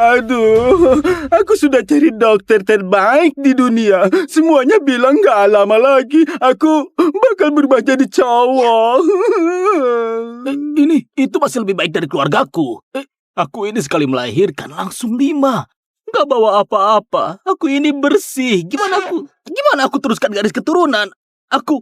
Aduh, aku sudah cari dokter terbaik di dunia. Semuanya bilang gak lama lagi aku bakal berubah jadi cowok. Itu masih lebih baik dari keluargaku. Aku ini sekali melahirkan langsung 5. Gak bawa apa-apa. Aku ini bersih. Gimana aku teruskan garis keturunan? Aku...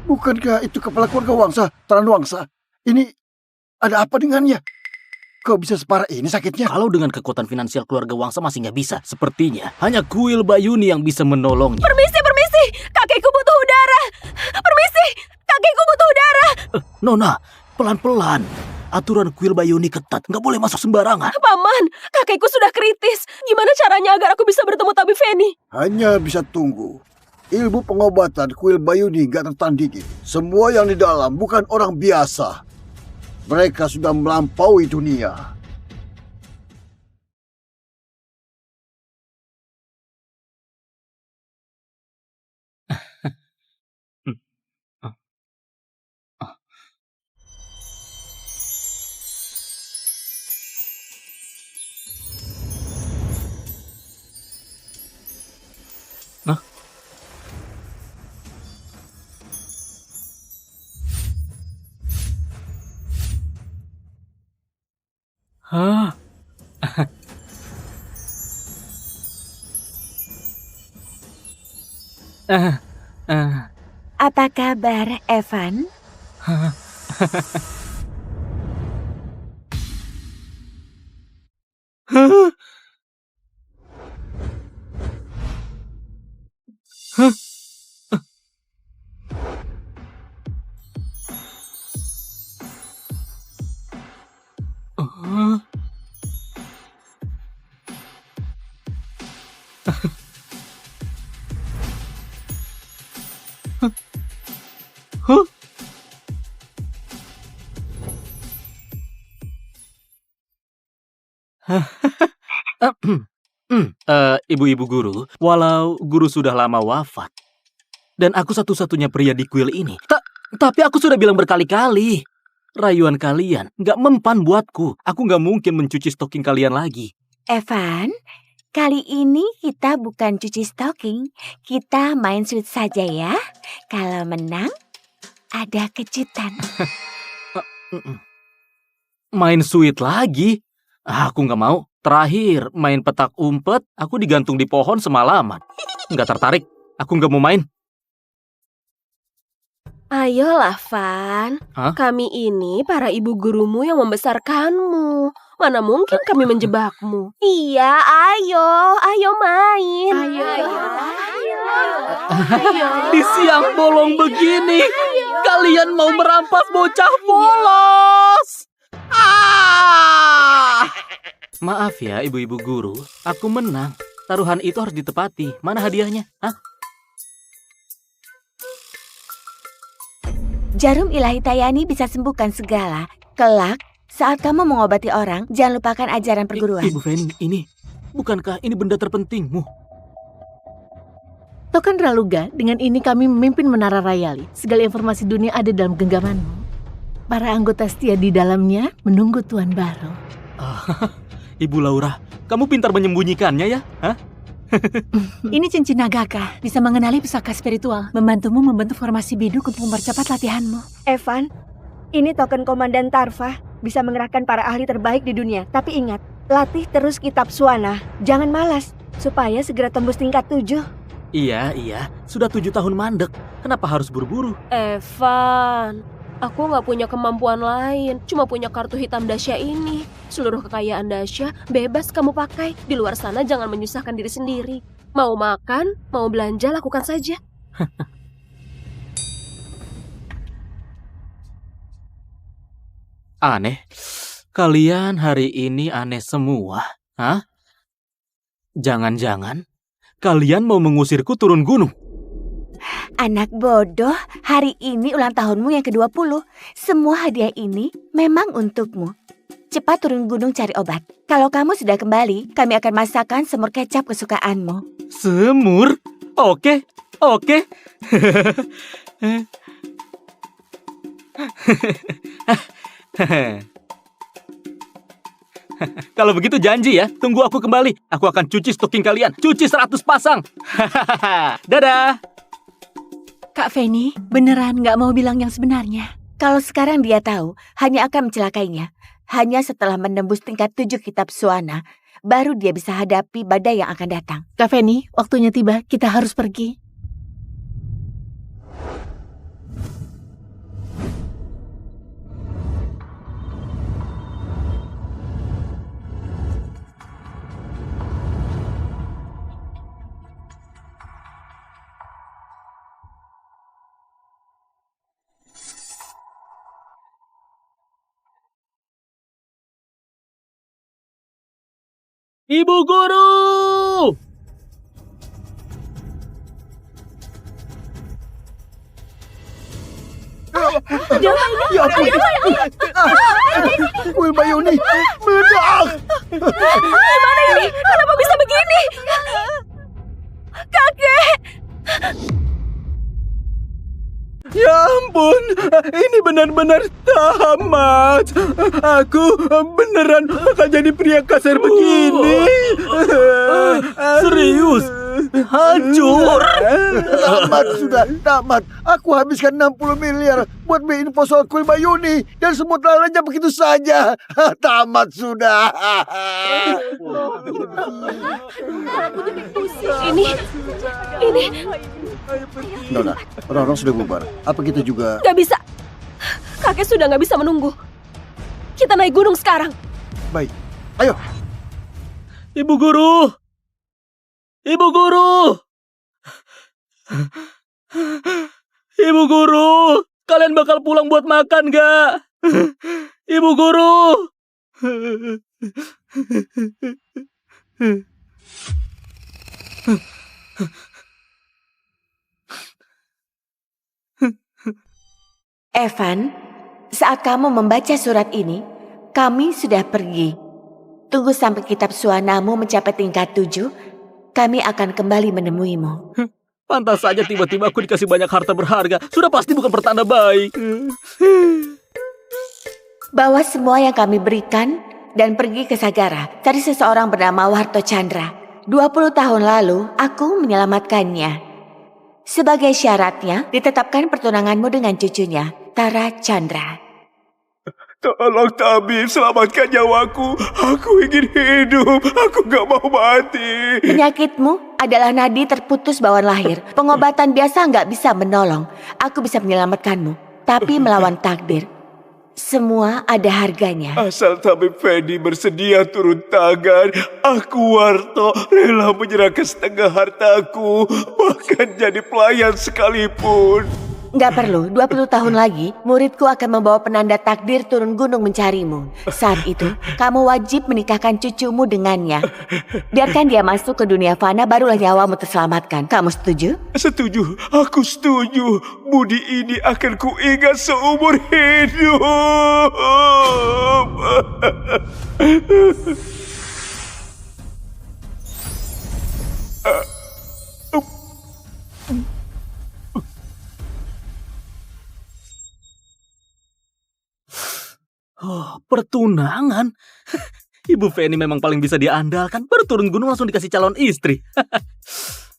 Bukankah itu kepala keluarga Wangsa, Taran Wangsa? Ini ada apa dengannya? Kok bisa separah ini sakitnya? Kalau dengan kekuatan finansial keluarga Wangsa masih nggak bisa. Sepertinya hanya Kuil Bayuni yang bisa menolongnya. Permisi, kakekku butuh udara. Permisi, kakekku butuh udara. Nona, pelan-pelan. Aturan Kuil Bayuni ketat, nggak boleh masuk sembarangan. Paman, kakekku sudah kritis. Gimana caranya agar aku bisa bertemu tabib Feni? Hanya bisa tunggu. Ilmu pengobatan kuil Bayuni gak tertandingi. Semua yang di dalam bukan orang biasa. Mereka sudah melampaui dunia. Hah? Apa kabar, Evan? Ibu-ibu guru, walau guru sudah lama wafat, dan aku satu-satunya pria di kuil ini, tapi aku sudah bilang berkali-kali, rayuan kalian nggak mempan buatku. Aku nggak mungkin mencuci stocking kalian lagi. Evan, kali ini kita bukan cuci stocking, kita main sweet saja ya. Kalau menang, ada kejutan. Main sweet lagi? Aku nggak mau. Terakhir, main petak umpet, aku digantung di pohon semalaman. Nggak tertarik, aku nggak mau main. Ayolah, Van. Hah? Kami ini para ibu gurumu yang membesarkanmu. Mana mungkin kami menjebakmu? Iya, ayo main. Ayo. Di siang bolong begini, kalian mau merampas bocah polos. Maaf ya, ibu-ibu guru, aku menang. Taruhan itu harus ditepati. Mana hadiahnya? Jarum ilahi Tayani bisa sembuhkan segala. Kelak, saat kamu mengobati orang, jangan lupakan ajaran perguruan. Ibu Feni, bukankah ini benda terpentingmu? Token Raluga, dengan ini kami memimpin Menara Rayali. Segala informasi dunia ada dalam genggamanmu. Para anggota setia di dalamnya menunggu tuan baru. Ibu Laura, kamu pintar menyembunyikannya ya? Ini cincin Nagaka, bisa mengenali pusaka spiritual, membantumu membentuk formasi biduk untuk mempercepat latihanmu. Evan, ini token Komandan Tarva, bisa mengerahkan para ahli terbaik di dunia. Tapi ingat, latih terus kitab Suana, jangan malas, supaya segera tembus tingkat 7. Iya, sudah 7 tahun mandek. Kenapa harus buru-buru? Evan, aku nggak punya kemampuan lain, cuma punya kartu hitam Dasya ini. Seluruh kekayaan Dasya bebas kamu pakai. Di luar sana jangan menyusahkan diri sendiri. Mau makan, mau belanja, lakukan saja. Aneh. Kalian hari ini aneh semua. Jangan-jangan kalian mau mengusirku turun gunung? Anak bodoh, hari ini ulang tahunmu yang ke-20. Semua hadiah ini memang untukmu. Cepat turun gunung cari obat. Kalau kamu sudah kembali, kami akan masakkan semur kecap kesukaanmu. Semur? Oke, oke. Kalau begitu janji ya, tunggu aku kembali. Aku akan cuci stocking kalian. Cuci 100 pasang. Dadah. Kak Feni, beneran gak mau bilang yang sebenarnya? Kalau sekarang dia tahu, hanya akan mencelakainya. Hanya setelah menembus tingkat 7 kitab Suana, baru dia bisa hadapi badai yang akan datang. Kak Feni, waktunya tiba. Kita harus pergi. Ibu guru! Ya ampun. Kuil Bayuni meledak. Gimana ini? Kenapa bisa begini? Kakek! Ya ampun, ini benar-benar tamat. Aku beneran bakal jadi pria kasar begini. Serius? Hancur? Tamat sudah, tamat. Aku habiskan 60 miliar buat beli info soal kuil Bayuni dan semua telah lenyap begitu saja. Tamat sudah. Ini Nona, orang-orang sudah bubar. Apa kita juga... gak bisa. Kakek sudah gak bisa menunggu. Kita naik gunung sekarang. Baik, ayo. Ibu guru! Ibu guru! Ibu guru! Kalian bakal pulang buat makan gak? Ibu guru! Evan, saat kamu membaca surat ini, kami sudah pergi. Tunggu sampai kitab Suanamu mencapai tingkat 7, kami akan kembali menemuimu. Pantas saja tiba-tiba aku dikasih banyak harta berharga. Sudah pasti bukan pertanda baik. Bawa semua yang kami berikan dan pergi ke Sagara. Cari seseorang bernama Warto Chandra. 20 tahun lalu, aku menyelamatkannya. Sebagai syaratnya, ditetapkan pertunanganmu dengan cucunya, Tara Chandra. Tolong tabib, selamatkan nyawaku. Aku ingin hidup. Aku gak mau mati. Penyakitmu adalah nadi terputus bawaan lahir. Pengobatan biasa nggak bisa menolong. Aku bisa menyelamatkanmu, tapi melawan takdir. Semua ada harganya. Asal tabib Fendi bersedia turun tangan, aku Warto rela menyerahkan setengah hartaku, bahkan jadi pelayan sekalipun. Nggak perlu, 20 tahun lagi muridku akan membawa penanda takdir turun gunung mencarimu. Saat itu, kamu wajib menikahkan cucumu dengannya. Biarkan dia masuk ke dunia fana, barulah nyawamu terselamatkan. Kamu setuju? Setuju, aku setuju. Budi ini akan kuingat seumur hidup. Oh, pertunangan? Ibu Feni memang paling bisa diandalkan. Baru turun gunung langsung dikasih calon istri.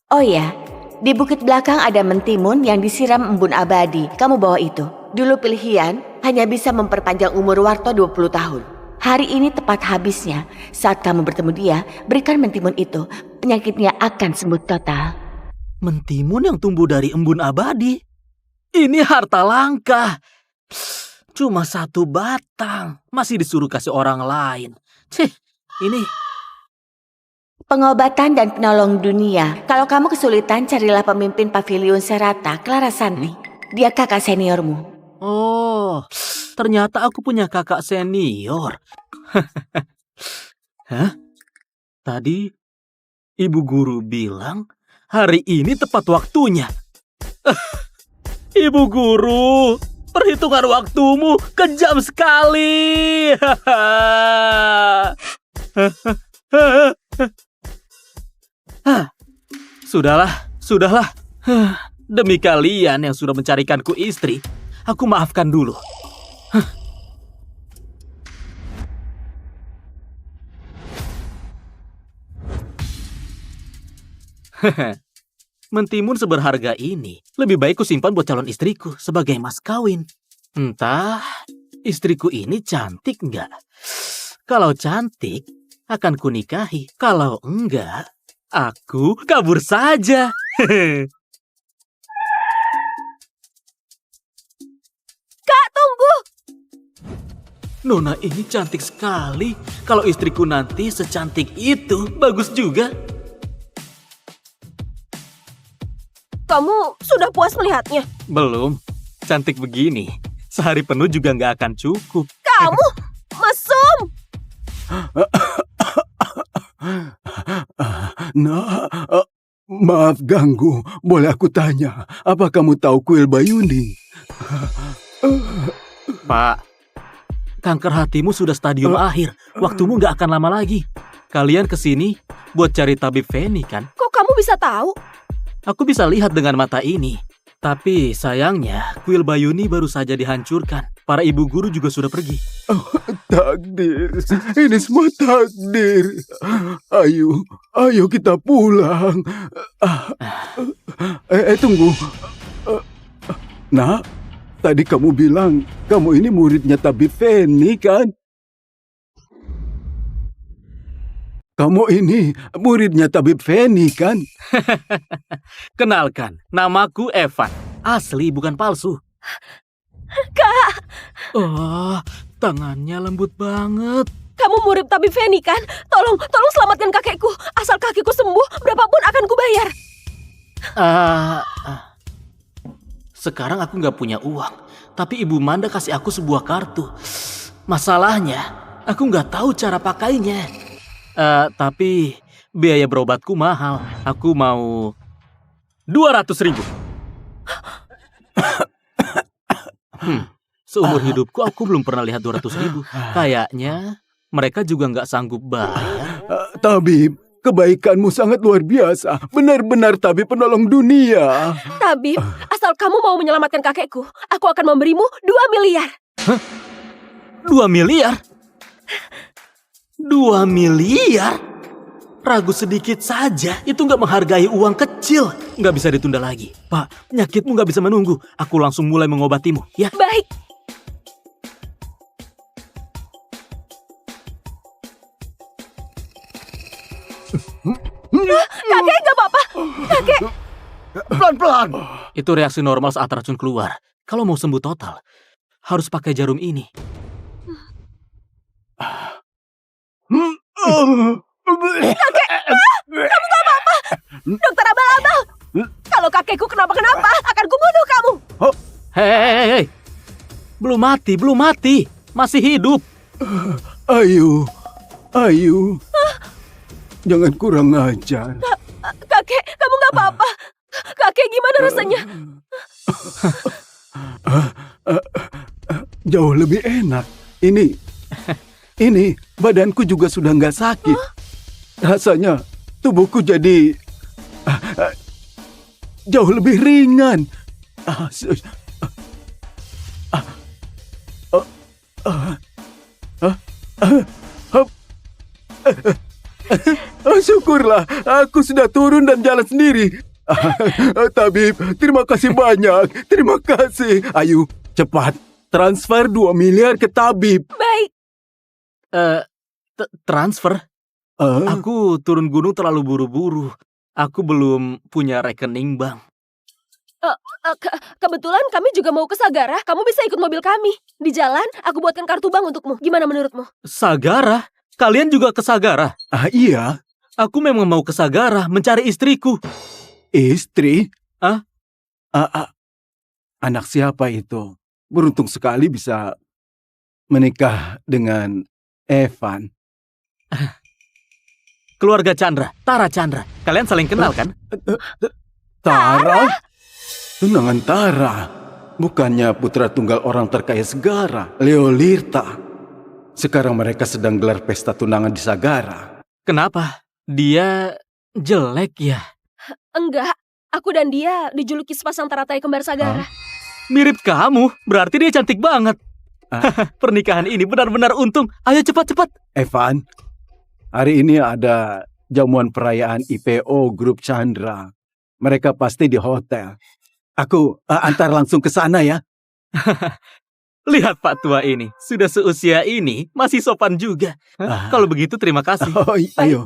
Oh ya, di bukit belakang ada mentimun yang disiram embun abadi. Kamu bawa itu. Dulu pilihan hanya bisa memperpanjang umur Warto 20 tahun. Hari ini tepat habisnya. Saat kamu bertemu dia, berikan mentimun itu. Penyakitnya akan sembuh total. Mentimun yang tumbuh dari embun abadi? Ini harta langka. Cuma 1 batang. Masih disuruh kasih orang lain. Cih, ini... Pengobatan dan penolong dunia. Kalau kamu kesulitan, carilah pemimpin Pavilion Serata, Clara Santi. Dia kakak seniormu. Oh, ternyata aku punya kakak senior. Hah? Tadi ibu guru bilang hari ini tepat waktunya. Ibu guru, perhitungan waktumu kejam sekali. Sudahlah. Demi kalian yang sudah mencarikanku istri, aku maafkan dulu. Mentimun seberharga ini lebih baik ku simpan buat calon istriku sebagai mas kawin. Entah istriku ini cantik nggak? Kalau cantik akan ku nikahi. Kalau enggak, aku kabur saja. Kak, tunggu! Nona ini cantik sekali. Kalau istriku nanti secantik itu, bagus juga. Kamu sudah puas melihatnya? Belum. Cantik begini, sehari penuh juga nggak akan cukup. Kamu, mesum! Nah, maaf ganggu. Boleh aku tanya, apa kamu tahu kuil Bayuni? Pak, kanker hatimu sudah stadium akhir. Waktumu nggak akan lama lagi. Kalian kesini buat cari tabib Feni kan? Kok kamu bisa tahu? Aku bisa lihat dengan mata ini. Tapi sayangnya, kuil Bayuni baru saja dihancurkan. Para ibu guru juga sudah pergi. Takdir, ini semua takdir. Ayo kita pulang. Tunggu. Nak, tadi kamu bilang kamu ini muridnya tabib Feni kan? Kamu ini muridnya tabib Feni kan? Kenalkan, namaku Evan. Asli bukan palsu. Kak, Oh, tangannya lembut banget. kamu murid tabib Feni kan? Tolong selamatkan kakekku. Asal kakekku sembuh, berapapun akan kubayar. Sekarang aku nggak punya uang. Tapi Ibu Manda kasih aku sebuah kartu. Masalahnya, aku nggak tahu cara pakainya. Tapi biaya berobatku mahal. Aku mau 200.000. Seumur hidupku aku belum pernah lihat 200.000. Kayaknya mereka juga nggak sanggup bayar. Tabib, kebaikanmu sangat luar biasa. Benar-benar tabib penolong dunia. Tabib, asal kamu mau menyelamatkan kakekku, aku akan memberimu 2 miliar. 2 miliar? 2 miliar? Ragu sedikit saja, itu nggak menghargai uang kecil. Nggak bisa ditunda lagi. Pak, penyakitmu nggak bisa menunggu. Aku langsung mulai mengobatimu, ya? Baik. Kakek, nggak apa-apa. Kakek. Pelan-pelan. Itu reaksi normal saat racun keluar. Kalau mau sembuh total, harus pakai jarum ini. Kamu nggak apa-apa. Dokter abal-abal. Kalau kakekku kenapa-kenapa, akan kubunuh kamu. Hei. Belum mati. Masih hidup. Ayo. Jangan kurang ajar. Kakek, kamu nggak apa-apa. Kakek, gimana rasanya? Jauh lebih enak. Ini badanku juga sudah nggak sakit. Rasanya tubuhku jadi jauh lebih ringan. Syukurlah, aku sudah turun dan jalan sendiri. Tabib, terima kasih banyak. Terima kasih. Ayo, cepat. Transfer 2 miliar ke tabib. Baik. Transfer? Aku turun gunung terlalu buru-buru. Aku belum punya rekening bank. Kebetulan kami juga mau ke Sagara. Kamu bisa ikut mobil kami. Di jalan, aku buatkan kartu bank untukmu. Gimana menurutmu? Sagara? Kalian juga ke Sagara? Iya. Aku memang mau ke Sagara mencari istriku. Istri? Hah? Anak siapa itu? Beruntung sekali bisa menikah dengan Evan. Keluarga Chandra, Tara Chandra. Kalian saling kenal kan? Tara? Tunangan Tara. Bukannya putra tunggal orang terkaya Sagara, Leolirta. Sekarang mereka sedang gelar pesta tunangan di Sagara. Kenapa? Dia jelek ya? Enggak, aku dan dia dijuluki sepasang teratai kembar Sagara. Mirip kamu, berarti dia cantik banget. Pernikahan ini benar-benar untung. Ayo cepat-cepat. Evan, hari ini ada jamuan perayaan IPO Grup Chandra. Mereka pasti di hotel. Aku antar langsung ke sana ya. Lihat Pak Tua ini, sudah seusia ini, masih sopan juga. Kalau begitu terima kasih. Oh, ayo.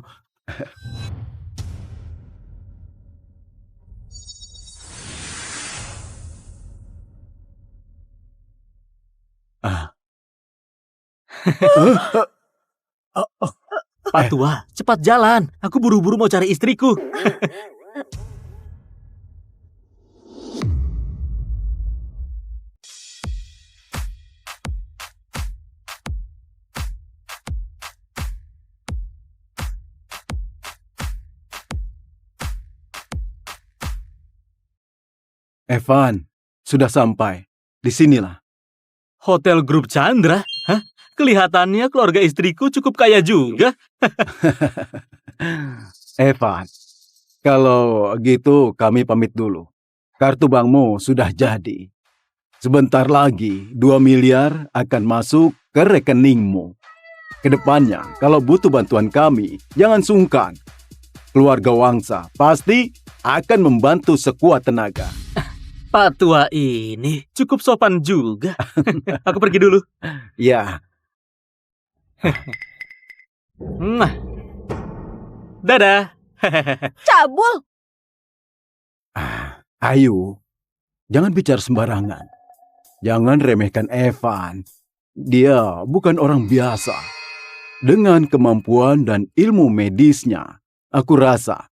Pak Tua, cepat jalan. Aku buru-buru mau cari istriku. Evan, sudah sampai. Di sinilah. Hotel Grup Chandra? Hah? Kelihatannya keluarga istriku cukup kaya juga. Evan, kalau gitu kami pamit dulu. Kartu bankmu sudah jadi. Sebentar lagi 2 miliar akan masuk ke rekeningmu. Kedepannya, kalau butuh bantuan kami, jangan sungkan. Keluarga Wangsa pasti akan membantu sekuat tenaga. Pak Tua ini cukup sopan juga. Aku pergi dulu. Ya, Dadah. Cabul! Ayu, jangan bicara sembarangan. Jangan remehkan Evan. Dia bukan orang biasa. Dengan kemampuan dan ilmu medisnya, aku rasa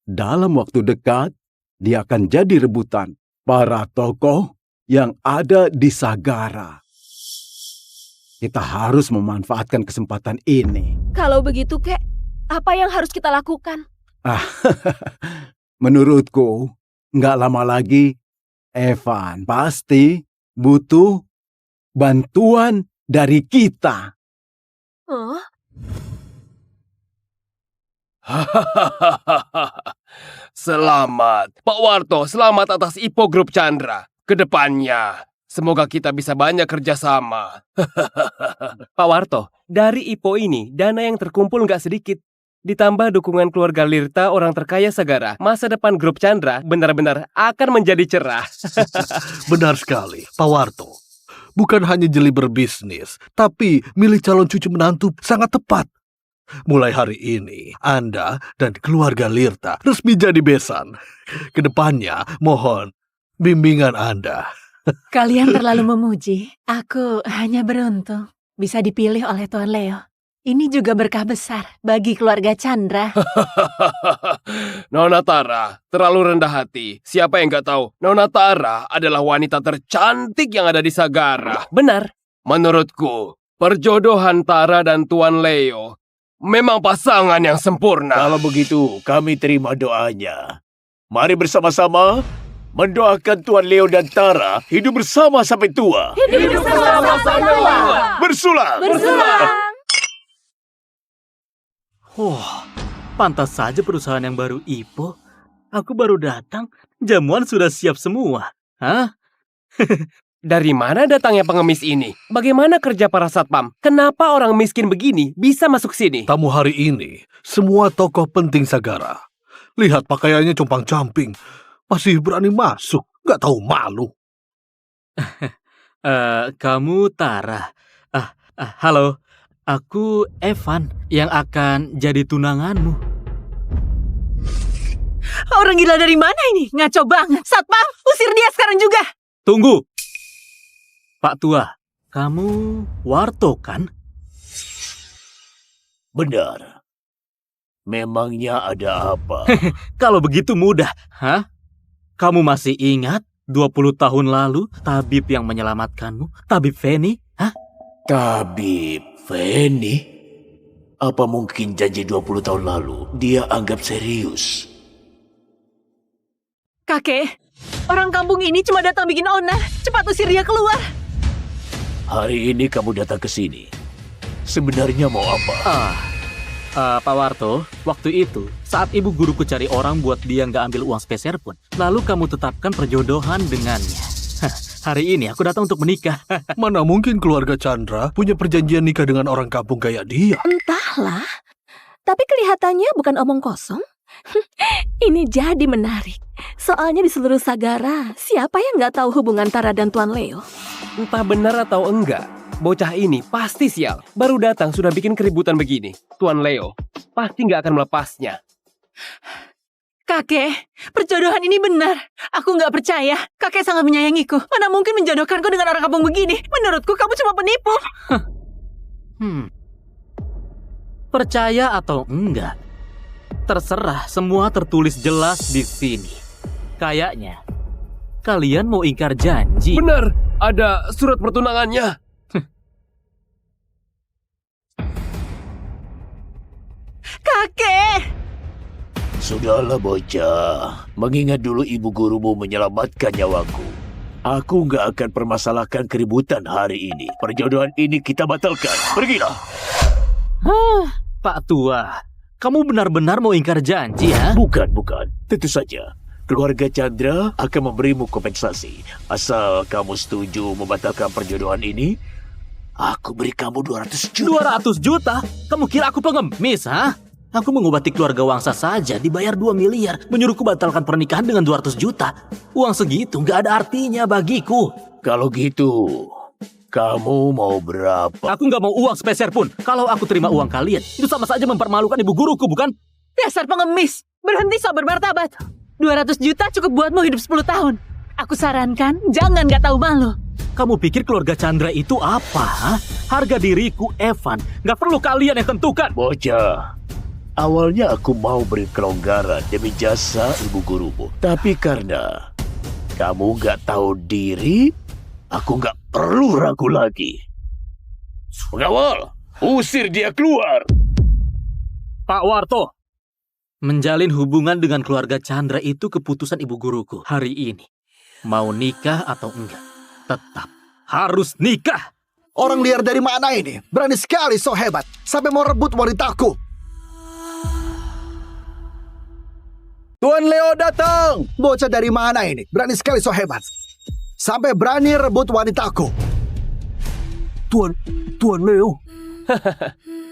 dalam waktu dekat dia akan jadi rebutan para tokoh yang ada di Sagara. Kita harus memanfaatkan kesempatan ini. Kalau begitu, Kek, apa yang harus kita lakukan? Menurutku, nggak lama lagi, Evan pasti butuh bantuan dari kita. Hah? Selamat, Pak Warto, selamat atas IPO Grup Chandra. Kedepannya, semoga kita bisa banyak kerjasama. Pak Warto, dari IPO ini, dana yang terkumpul nggak sedikit. Ditambah dukungan keluarga Lirta, orang terkaya Sagara, masa depan Grup Chandra benar-benar akan menjadi cerah. Benar sekali, Pak Warto. Bukan hanya jeli berbisnis, tapi milih calon cucu menantu sangat tepat. Mulai hari ini, Anda dan keluarga Lirta resmi jadi besan. Kedepannya, mohon bimbingan Anda. Kalian terlalu memuji. Aku hanya beruntung bisa dipilih oleh Tuan Leo. Ini juga berkah besar bagi keluarga Chandra. Nona Tara, terlalu rendah hati. Siapa yang nggak tahu, Nona Tara adalah wanita tercantik yang ada di Sagara. Benar. Menurutku, perjodohan Tara dan Tuan Leo memang pasangan yang sempurna. Kalau begitu, kami terima doanya. Mari bersama-sama mendoakan Tuan Leo dan Tara hidup bersama sampai tua. Hidup bersama sampai tua. Bersulang. Bersulang. Pantas saja perusahaan yang baru IPO. Aku baru datang, jamuan sudah siap semua. Hah? Dari mana datangnya pengemis ini? Bagaimana kerja para satpam? Kenapa orang miskin begini bisa masuk sini? Tamu hari ini, semua tokoh penting Sagara. Lihat pakaiannya compang-camping. Masih berani masuk, nggak tahu malu. Kamu Tara. Halo. Aku Evan yang akan jadi tunanganmu. Orang gila dari mana ini? Ngaco banget. Satpam, usir dia sekarang juga. Tunggu. Pak Tua, kamu Warto kan? Benar. Memangnya ada apa? Kalau begitu mudah. Hah? Kamu masih ingat 20 tahun lalu tabib yang menyelamatkanmu? Tabib Feni? Hah? Tabib Feni? Apa mungkin janji 20 tahun lalu dia anggap serius? Kakek, Orang kampung ini cuma datang bikin onar. Cepat usir dia keluar. Hari ini kamu datang ke sini. Sebenarnya mau apa? Pak Warto, waktu itu saat ibu guruku cari orang buat dia nggak ambil uang sepeser pun, lalu kamu tetapkan perjodohan dengannya. Hari ini aku datang untuk menikah. Mana mungkin keluarga Chandra punya perjanjian nikah dengan orang kampung kayak dia? Entahlah. Tapi kelihatannya bukan omong kosong. Ini jadi menarik. Soalnya di seluruh Sagara, siapa yang nggak tahu hubungan Tara dan Tuan Leo? Entah benar atau enggak, bocah ini pasti sial. Baru datang sudah bikin keributan begini. Tuan Leo pasti nggak akan melepasnya. Kakek, perjodohan ini benar. Aku nggak percaya. Kakek sangat menyayangiku. Mana mungkin menjodohkanku dengan orang kampung begini? Menurutku kamu cuma penipu. Percaya atau enggak? Terserah, semua tertulis jelas di sini. Kayaknya kalian mau ingkar janji. Benar, ada surat pertunangannya. Kakek! Sudahlah bocah, mengingat dulu ibu gurumu menyelamatkan nyawaku. Aku nggak akan permasalahkan keributan hari ini. Perjodohan ini kita batalkan. Pergilah. Pak Tua, kamu benar-benar mau ingkar janji, ya? Bukan. Tentu saja. Keluarga Chandra akan memberimu kompensasi. Asal kamu setuju membatalkan perjodohan ini, aku beri kamu 200 juta. 200 juta? Kamu kira aku pengemis, ha? Aku mengobati keluarga Wangsa saja dibayar 2 miliar, menyuruhku batalkan pernikahan dengan 200 juta. Uang segitu nggak ada artinya bagiku. Kalau gitu, kamu mau berapa? Aku nggak mau uang sepeser pun. Kalau aku terima uang kalian, itu sama saja mempermalukan ibu guruku, bukan? Dasar pengemis. Berhenti sok bermartabat. 200 juta cukup buatmu hidup 10 tahun. Aku sarankan, jangan nggak tahu malu. Kamu pikir keluarga Chandra itu apa, ha? Harga diriku, Evan. Nggak perlu kalian yang tentukan. Bocah, awalnya aku mau beri kelonggaran demi jasa ibu gurumu. Tapi karena kamu nggak tahu diri, aku nggak perlu ragu lagi. Pengawal, usir dia keluar. Pak Warto, menjalin hubungan dengan keluarga Chandra itu keputusan ibu guruku hari ini. Mau nikah atau enggak, tetap harus nikah. Orang liar dari mana ini? Berani sekali, so hebat. Sampai mau rebut wanitaku. Tuan Leo datang. Bocah dari mana ini? Berani sekali, so hebat. Sampai berani rebut wanitaku. Tuan Leo.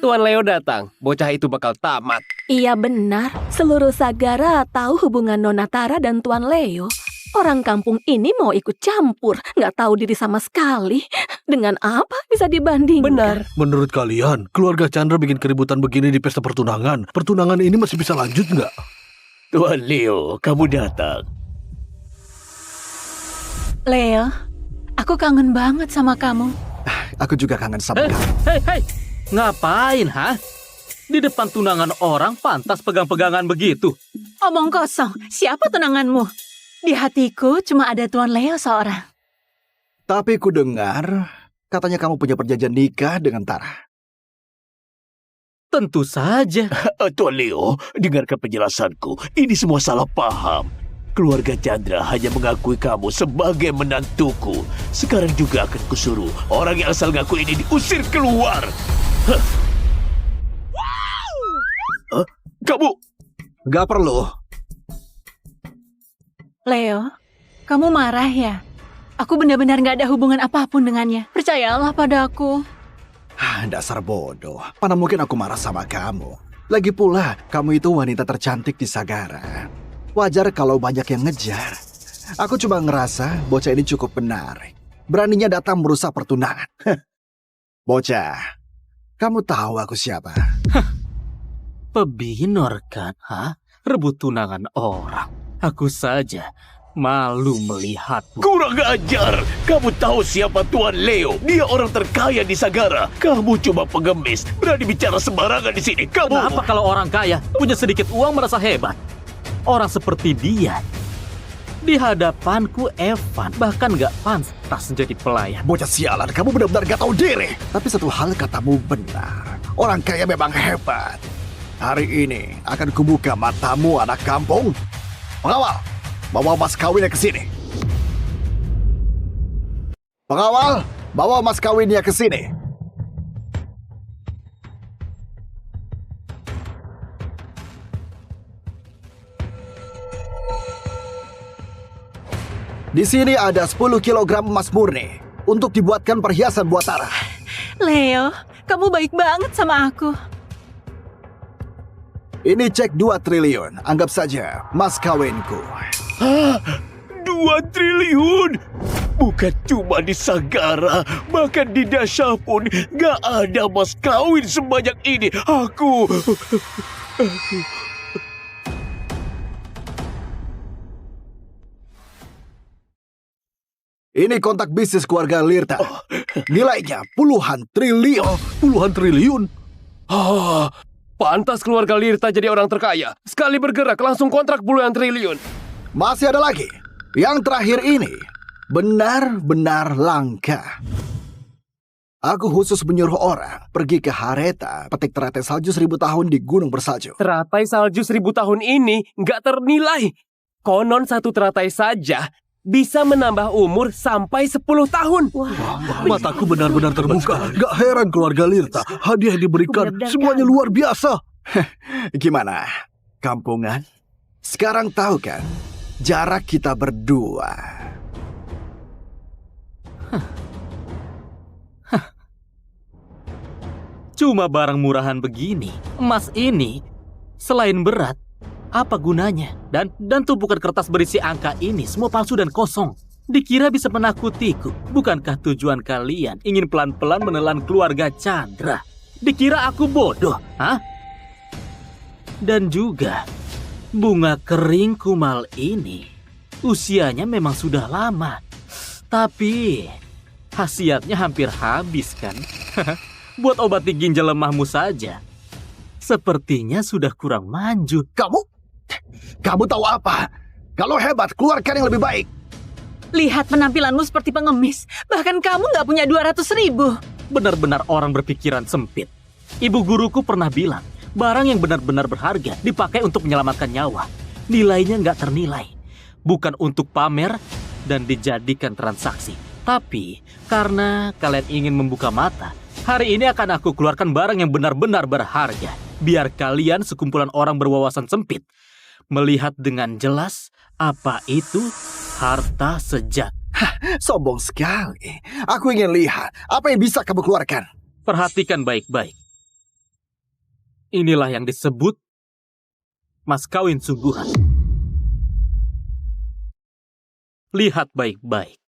Tuan Leo datang, bocah itu bakal tamat. Iya benar, seluruh Sagara tahu hubungan Nona Tara dan Tuan Leo. Orang kampung ini mau ikut campur, nggak tahu diri sama sekali. Dengan apa bisa dibandingkan? Benar. Menurut kalian, keluarga Chandra bikin keributan begini di pesta pertunangan. Pertunangan ini masih bisa lanjut nggak? Tuan Leo, kamu datang. Leo, aku kangen banget sama kamu. Aku juga kangen sama kamu. Hei, ngapain, ha? Di depan tunangan orang pantas pegang-pegangan begitu. Omong kosong, siapa tunanganmu? Di hatiku cuma ada Tuan Leo seorang. Tapi ku dengar, katanya kamu punya perjanjian nikah dengan Tara. Tentu saja. Tuan Leo, dengarkan penjelasanku. Ini semua salah paham. Keluarga Chandra hanya mengakui kamu sebagai menantuku. Sekarang juga akan kusuruh orang yang asal ngaku ini diusir keluar. Kamu... Gak perlu. Leo, kamu marah ya? Aku benar-benar gak ada hubungan apapun dengannya. Percayalah padaku. Dasar bodoh. Mana mungkin aku marah sama kamu. Lagi pula, kamu itu wanita tercantik di Sagara. Wajar kalau banyak yang ngejar. Aku cuma ngerasa bocah ini cukup benar. Beraninya datang merusak pertunangan. Bocah, kamu tahu aku siapa? Pebinor kan, ha? Rebut tunangan orang. Aku saja malu melihatmu. Kurang ajar! Kamu tahu siapa Tuan Leo? Dia orang terkaya di Sagara. Kamu cuma pengemis, berani bicara sembarangan di sini. Kamu... Kenapa kalau orang kaya punya sedikit uang merasa hebat? Orang seperti dia di hadapanku Evan bahkan gak pantas jadi pelayan. Bocah sialan, kamu benar-benar gak tahu diri. Tapi satu hal katamu benar. Orang kaya memang hebat. Hari ini akan kubuka matamu anak kampung. Pengawal, bawa mas kawinnya ke sini. Pengawal, bawa mas kawinnya ke sini. Di sini ada 10 kilogram emas murni untuk dibuatkan perhiasan buat Tara. Leo, kamu baik banget sama aku. Ini cek 2 triliun, anggap saja mas kawinku. Hah? 2 triliun? Bukan cuma di Sagara, bahkan di Dasha pun gak ada mas kawin sebanyak ini. Aku... Ini kontak bisnis keluarga Lirta. Nilainya puluhan triliun. Puluhan triliun? Ah, pantas keluarga Lirta jadi orang terkaya. Sekali bergerak langsung kontrak puluhan triliun. Masih ada lagi. Yang terakhir ini benar-benar langka. Aku khusus menyuruh orang pergi ke Hareta, petik teratai salju 1000 tahun di gunung bersalju. Teratai salju 1000 tahun ini nggak ternilai. Konon satu teratai saja bisa menambah umur sampai 10 tahun. Mataku benar-benar terbuka. Gak heran keluarga Lirta. Hadiah yang diberikan semuanya luar biasa. Gimana, kampungan? Sekarang tahu kan jarak kita berdua. Cuma barang murahan begini, emas ini, selain berat, apa gunanya? Dan tumpukan kertas berisi angka ini semua palsu dan kosong. Dikira bisa menakutiku. Bukankah tujuan kalian ingin pelan-pelan menelan keluarga Chandra? Dikira aku bodoh, hah? Dan juga, bunga kering kumal ini, usianya memang sudah lama. Tapi, khasiatnya hampir habis kan? Buat obati ginjal lemahmu saja. Sepertinya sudah kurang manjur. Kamu tahu apa? Kalau hebat, keluarkan yang lebih baik. Lihat penampilanmu seperti pengemis. Bahkan kamu nggak punya 200.000. Benar-benar orang berpikiran sempit. Ibu guruku pernah bilang, barang yang benar-benar berharga dipakai untuk menyelamatkan nyawa. Nilainya nggak ternilai. Bukan untuk pamer dan dijadikan transaksi. Tapi, karena kalian ingin membuka mata, hari ini akan aku keluarkan barang yang benar-benar berharga. Biar kalian sekumpulan orang berwawasan sempit melihat dengan jelas apa itu harta sejati. Sombong sekali. Aku ingin lihat apa yang bisa kamu keluarkan. Perhatikan baik-baik. Inilah yang disebut mas kawin sungguhan. Lihat baik-baik.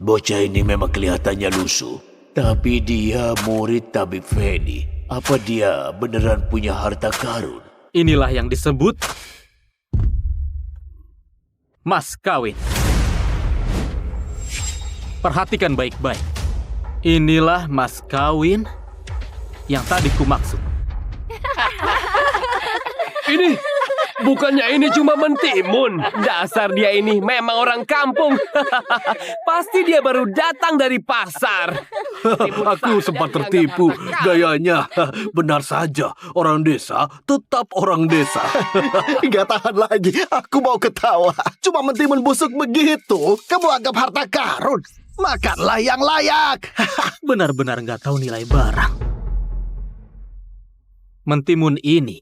Bocah ini memang kelihatannya lusuh, tapi dia murid tabib Feni. Apa dia beneran punya harta karun? Inilah yang disebut mas kawin. Perhatikan baik-baik. Inilah mas kawin yang tadi ku maksud. Ini, bukannya ini cuma mentimun. Dasar dia ini memang orang kampung. Pasti dia baru datang dari pasar. Aku sempat tertipu gayanya. Benar saja, orang desa tetap orang desa. Gak tahan lagi, aku mau ketawa. Cuma mentimun busuk begitu, kamu anggap harta karun. Makanlah yang layak. Benar-benar nggak tahu nilai barang. Mentimun ini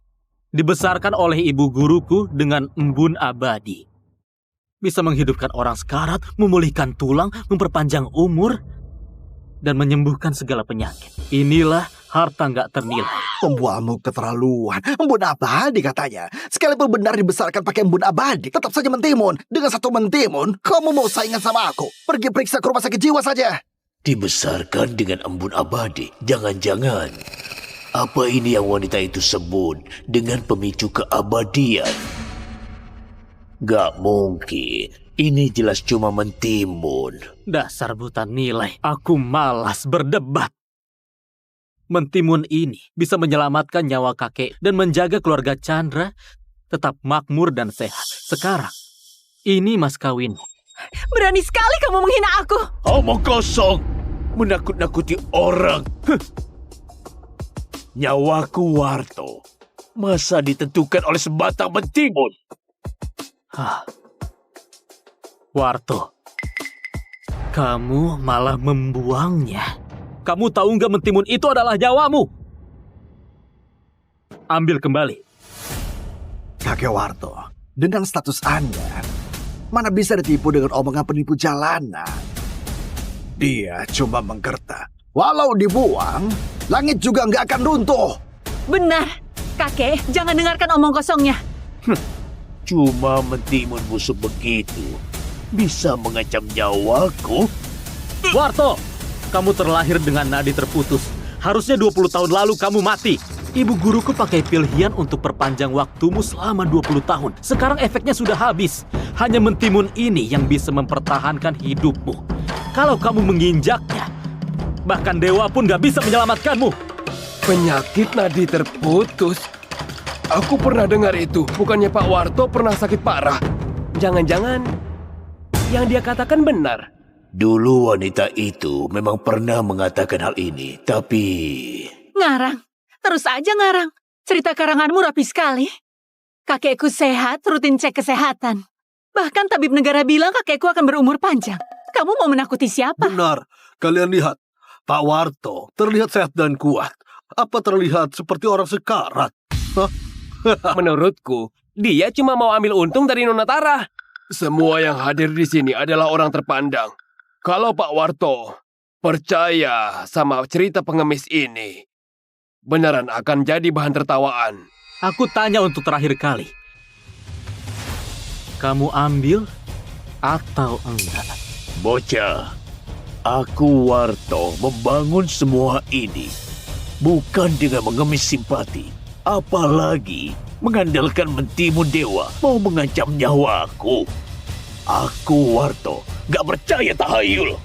dibesarkan oleh ibu guruku dengan embun abadi. Bisa menghidupkan orang sekarat, memulihkan tulang, memperpanjang umur, dan menyembuhkan segala penyakit. Inilah harta nggak ternilai. Pembualmu keterlaluan. Embun abadi katanya. Sekalipun benar dibesarkan pakai embun abadi, tetap saja mentimun. Dengan satu mentimun, kamu mau saingan sama aku. Pergi periksa ke rumah sakit jiwa saja. Dibesarkan dengan embun abadi. Jangan-jangan, apa ini yang wanita itu sebut dengan pemicu keabadian? Gak mungkin. Ini jelas cuma mentimun. Dasar buta nilai. Aku malas berdebat. Mentimun ini bisa menyelamatkan nyawa kakek dan menjaga keluarga Chandra tetap makmur dan sehat. Sekarang, ini mas kawin. Berani sekali kamu menghina aku. Omong kosong. Menakut-nakuti orang. Nyawaku Warto. Masa ditentukan oleh sebatang mentimun? Warto, kamu malah membuangnya. Kamu tahu nggak mentimun itu adalah nyawamu? Ambil kembali. Kakek Warto, dengan status Anda, mana bisa ditipu dengan omongan penipu jalanan? Dia cuma menggertak. Walau dibuang, langit juga nggak akan runtuh. Benar. Kakek, jangan dengarkan omong kosongnya. Cuma mentimun busuk begitu bisa mengancam nyawaku. Warto, kamu terlahir dengan nadi terputus. Harusnya 20 tahun lalu kamu mati. Ibu guruku pakai pil hian untuk perpanjang waktumu selama 20 tahun. Sekarang efeknya sudah habis. Hanya mentimun ini yang bisa mempertahankan hidupmu. Kalau kamu menginjaknya, bahkan dewa pun gak bisa menyelamatkanmu. Penyakit nadi terputus? Aku pernah dengar itu. Bukannya Pak Warto pernah sakit parah? Jangan-jangan yang dia katakan benar. Dulu wanita itu memang pernah mengatakan hal ini, tapi... Ngarang. Terus aja ngarang. Cerita karanganmu rapi sekali. Kakekku sehat, rutin cek kesehatan. Bahkan tabib negara bilang kakekku akan berumur panjang. Kamu mau menakuti siapa? Benar. Kalian lihat. Pak Warto terlihat sehat dan kuat. Apa terlihat seperti orang sekarat? Menurutku, dia cuma mau ambil untung dari Nona Tara. Semua yang hadir di sini adalah orang terpandang. Kalau Pak Warto percaya sama cerita pengemis ini, beneran akan jadi bahan tertawaan. Aku tanya untuk terakhir kali. Kamu ambil atau enggak? Bocah, aku Warto membangun semua ini bukan dengan mengemis simpati, apalagi mengandalkan mentimun dewa mau mengancam nyawaku. Aku Warto gak percaya tahayul.